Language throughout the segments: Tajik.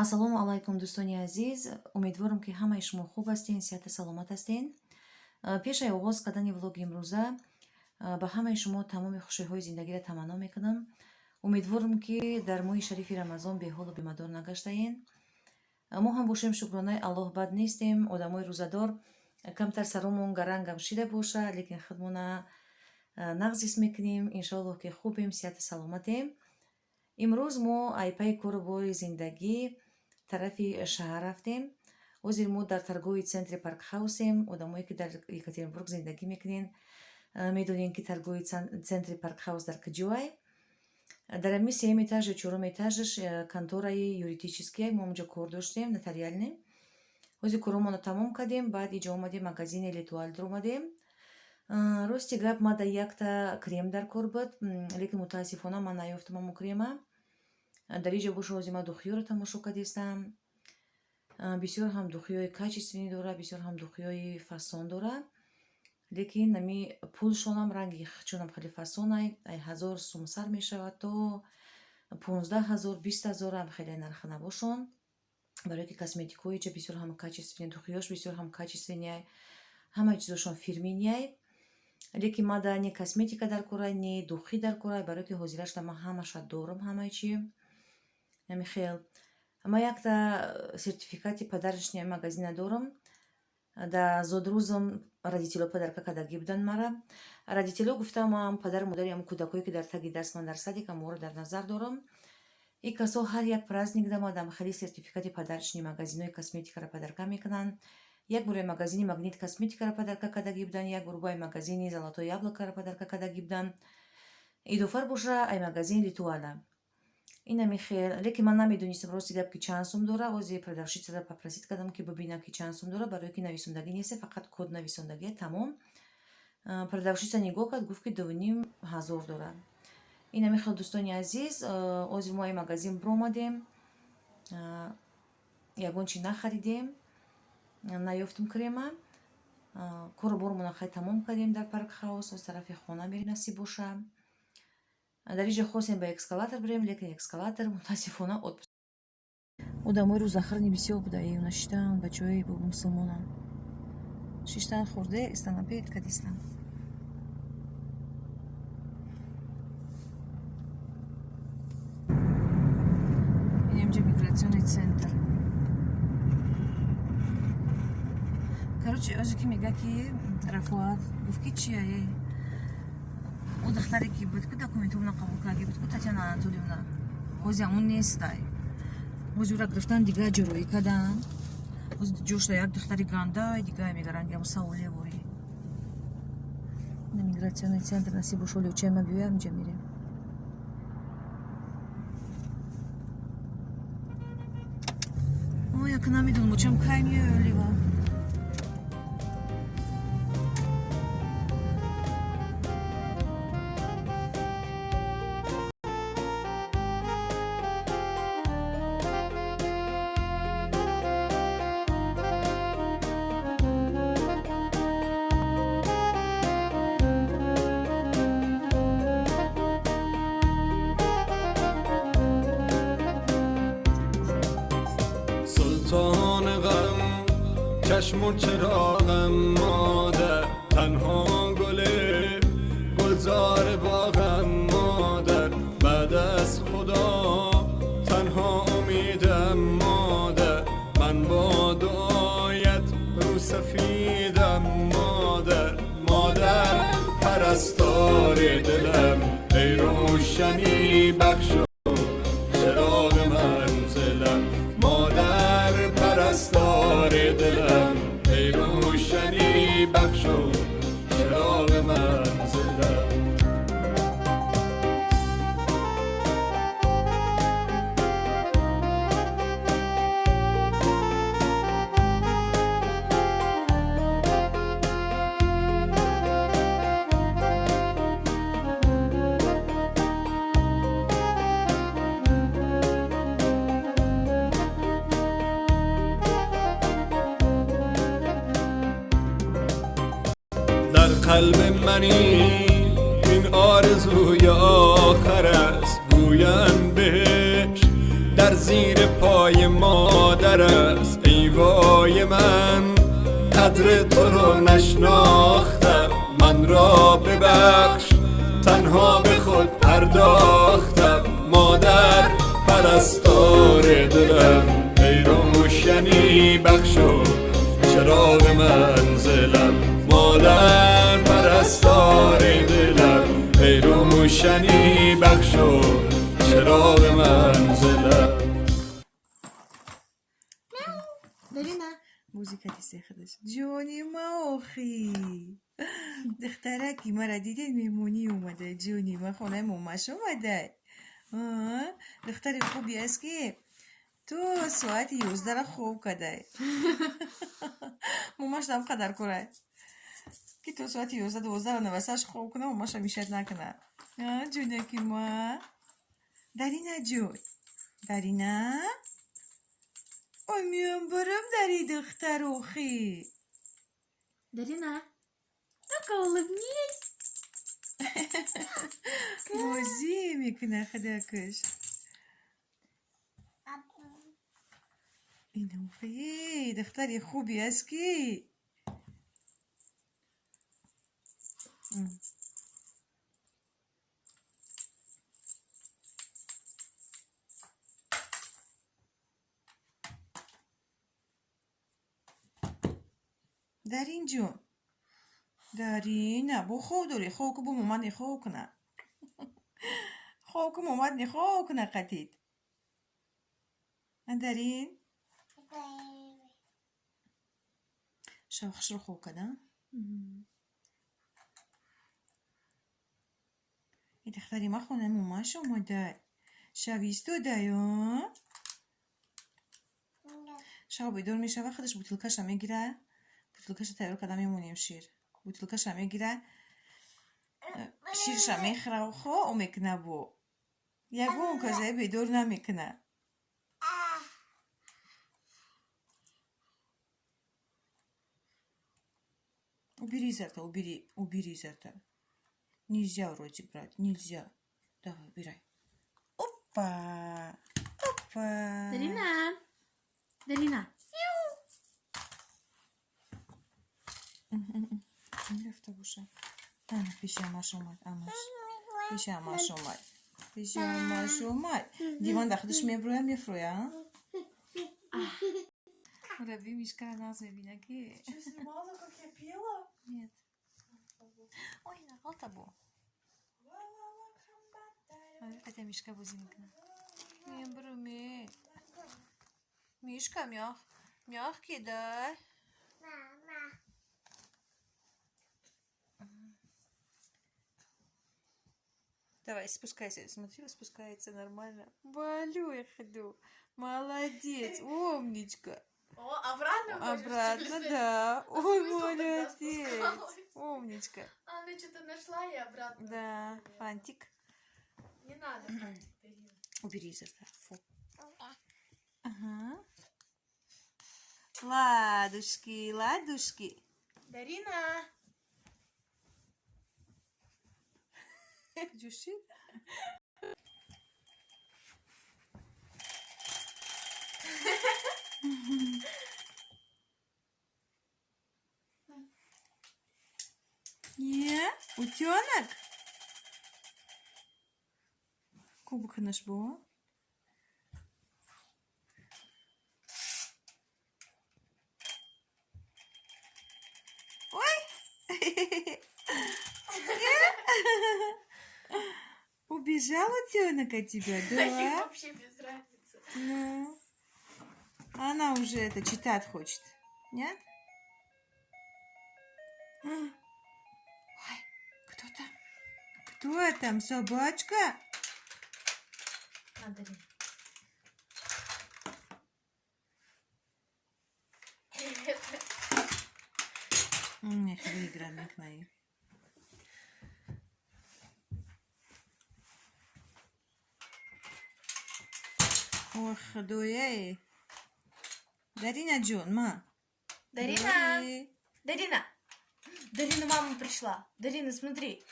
ассалому алайкум дӯстони азиз, умедворам ки ҳамаи шумо хуб ҳастин, сиҳату саломат ҳастин. Пешаи оғоз кардани влоги имрӯза ба ҳамаи шумо тамоми хушиҳои зиндагиро таманно мекунам. Умедворам ки дар моҳи шарифи рамазон беҳолу бемадор нагаштаен. мо ҳам бошем шукронаи Аллоҳ бад нестем. Одамои рӯзадор камтар саромон гарангам шида боша, лекин худмона нағзис мекунем. Иншоаллоҳ ки хубем, сиҳату саломатем. имрӯз мо айпаи корубори зиндагӣ тарафи шаҳр рафтем. ҳозир мо дар торгови центри Паркхаусем. одамое ки дар Екатеринбург зиндагӣ мекунен медонем ки торгови центри Паркхаус дар куҷоай. дар ами сеюм этажи чорум этажаш контораи юридические мо онҷо кор доштем, нотариальне. ҳозир коромонро тамом кардем, баъд иҷо омадем магазини Литуал дар омадем. рости гап ма дар якта крем дар кор буд, лекин мутаассифона ман наёфтам амо крема. дар иҷо боша ҳозир ма духиёро тамошо кардистам. бисёр ҳам духиёи качественӣ дора, бисёр ҳам духиёи фасон дора, лекин нами пулшонам ранги чунам хеле фасонай 1000 сум сар мешавад то 15000 20000 ам хеле нархи набошон. барои ки косметикои иҷо бисёр ҳам качественӣ, духиёш бисёр ҳам качественияй, ҳамаи чизошон фирминияй. лекин ма да не косметика дар корай, не духӣ дар корай, барои ки ҳозирашда ма ҳамаша дорам, ҳамаи чи намихел. ма якта сертификати падарашни магазина дорам. да зодрӯзам родитело падарка кардаги будан мара. Родитело гуфтам ам падару модари ам кӯдакое ки дар таги дастман дар садик аморо дар назар дорам. И касо ҳар як праздник дамадам хели сертификати падарашни магазинои косметикаро падарка мекунанд. як бораи магазини Магнит косметикаро падарка кардаги будан, як бораи магазини Золотое яблокаро падарка кардаги будан. идофар боша ай магазини Литуала. инами хел, лекин ман намедонистам рости гап ки чанд сум дора. ҳозир продавщицаро попросид кардам ки бубинам ки чанд сум дора, барои ки нависондагӣ нест, фақат код нависондагӣ тамом. продавщица нигоҳ кард, гуфт ки 2500 дора. инами хел дӯстони азиз, ҳозир мо ай магазин биромадем, ягон чи нахаридем, наёфтем крема. коробормона хай тамом кардем дар Паркхаус. оз тарафи хона мерем насиб боша. дар иҷо хостем ба эскалатор бирем, лекин эскалатор мутаассифона одамои рӯзахарни бисёр буда июна шиштан бачаҳои бо мусулмонам шиштан хӯрде истанапед кадистан. инҷа мигратсионный центр. короче озе ки мега ки Рафуат гуфт ки чия او دختری که بود که دکومنتومنا قبول کرده بود که تاتیانا اناتولیونا ҳозир ҳамун нестай. ҳозира гирифтан дига ҷороӣ кадан. ҳозир ҷошта як духтари гандай дига мегаранд ям саволе вори. на мигратсионный центр насиб боша люча ма биёям инҷа мирем. о як намедонам мучам кай меёлива. سلطان غم چشم و چراغم مادر، تنها گل گلزار باغم مادر، بعد از خدا تنها امیدم مادر، من با دعایت رو سفیدم مادر، مادر پرستار دلم ای روشنی بخش چراغ منزلم، مادر پرستار دلم ای روشنی بخش و چراغ منزلم. در قلب منی این آرزوی آخر است، گویم بهش در زیر پای مادر است ای وای من قدر تو رو نشناختم من را ببخش تنها به خود پرداختم مادر پرستار دلم ای روشنی بخشو چراغ منزلم مادر پرستار دلم ای روشنی بخشو چراغ منزلم دارینا موزیکا دیسته خودش جونی موخی دخترکی مرا دیدین مهمونی اومده جونی ما خونه ماماش اومده دختر خوبی است که تو ساعت 11 را خوب کده ماماش دم قدر کنه که تو ساعت 11 را نوستش خوب کنه ماماش همیشه نکنه جونکی ما دارینا جون دارینا میام برم داری دختر اوخی دارینا ну-ка улыбнись بازی میکنه خداکش این اوخی دختری خوبی است که دارین جون دارین نه بو خوب داری خوب که بو مامان نخواه کنه خوب که مامان نخواه کنه قدید دارین شاخش رو خوب کنه ای دختری ما خونه ماماش اومده شویستو دایا شب بیدار میشه و خودش بوتلکش هم میگیره بوتلکش تیار کدام میمونیم شیر بوتلکش هم میگیره شیرش هم میخره و خواه او میکنه بو یکون کازه بیدار نمیکنه убери изо рта убери изо рта нельзя вроде брать нельзя давай убирай опа опа دارینا میرفته باشه پیش همش اومد پیش همش اومد دیوان داخلش میفروه Раби Мишка нас винаги. Что, снимала, как я пела? Нет. Ой, нахал табу. Хотя Мишка бузинка. Не бруми. Мишка мягкий, да? Давай, спускайся. Смотри, спускается нормально. Валю я ходу. Молодец, умничка. О, обратно? Обратно, да. Ой, молодец. Умничка. Она что-то нашла и обратно. Да, фантик. Не надо фантик, Дарина. Убери изо рта. Фу. Ага. Ладушки, ладушки. Дарина! Дюши? Не, утенок? Кубок наш был. Ой! Убежал утенок от тебя, Ей да? вообще без разницы. Ну, она уже это читать хочет, нет? Ой, кто там? Кто там? Собачка? На, Дарина. Нech wygra Meknaj. Ох, дуэй. Дарина Джон, ма. Дарина! Дуэй. Дарина! Дарина, мама пришла. Дарина, смотри.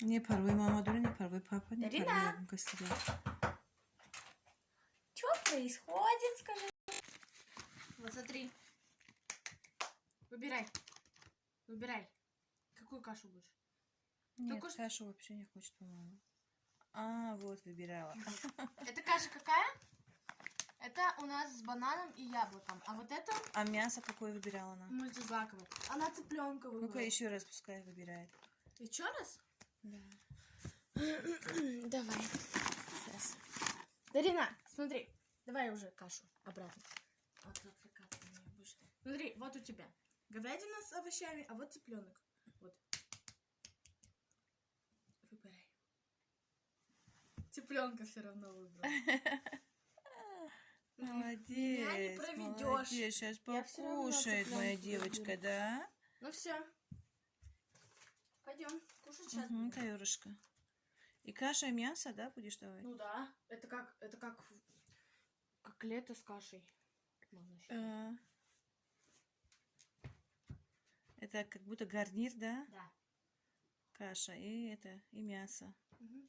Не порвай, мама, дура, не порвай, папа, не Дарина. порвай, я вам кострю. происходит, скажи? Вот смотри. Выбирай. Выбирай. Какую кашу будешь? Нет, Только ж- кашу вообще не хочет, по-моему. А, вот, выбирала. Это каша какая? Это у нас с бананом и яблоком. А вот это А мясо какое выбирала она? мультизлаковое. Она цыпленка Ну-ка, выбрала. еще раз пускай выбирает. Еще раз? Да. Давай. Сейчас. Дарина, смотри. Давай уже кашу обратно. Вот как ты мне будешь. Смотри, вот у тебя говядина с овощами, а вот цыпленок. Вот. Выбирай. Цыпленка все равно выбрала. Молодец. Меня не проведешь. Молодец. Сейчас Я всё равно покушает моя цыпленка девочка, выберу. да? Ну все. Пойдем кушать сейчас. Угу, Каюрушка. И каша и мясо, да, будешь давать? Ну да. Это как лето с кашей. Можно считать. А. Это как будто гарнир, да? Да. Каша и мясо. Мгм.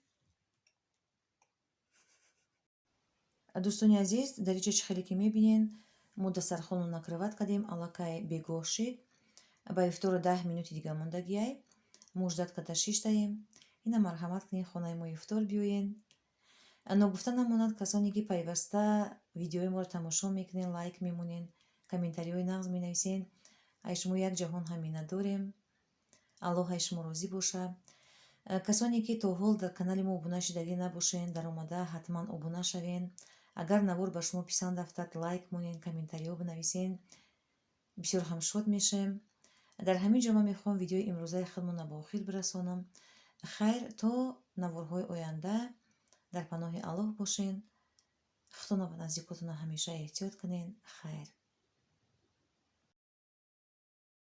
دوستانی عزیز در چه خیلی که میبینین ما دسترخوان رو نکروت کردیم علاقه بگوش شد با افطار 10 minút دیگه موندگیه مجدد کده 6 دهیم اینا مرحمت کنین خانه ما افطار بیوین نگفته نماند کسانی که پیوسته ویدیوی ما رو تماشا میکنین لایک میمونین کامنتاری های نغز مینویسین شما یک جهان همینه داریم الله شما راضی باشه کسانی که تا حال در کانال ما ابونه شده نباشین در اومده حتما ابونه شوین اگر نوار به شما پسند افتاد لایک مونین کامنتاری ها بنویسین بسیار هم شاد میشم در همین جا من میخوام ویدیو امروزه خودمون به آخر برسانم خیر تا نوارهای آینده در پناه الله باشین خودتون و نزدیکاتون همیشه احتیاط کنین خیر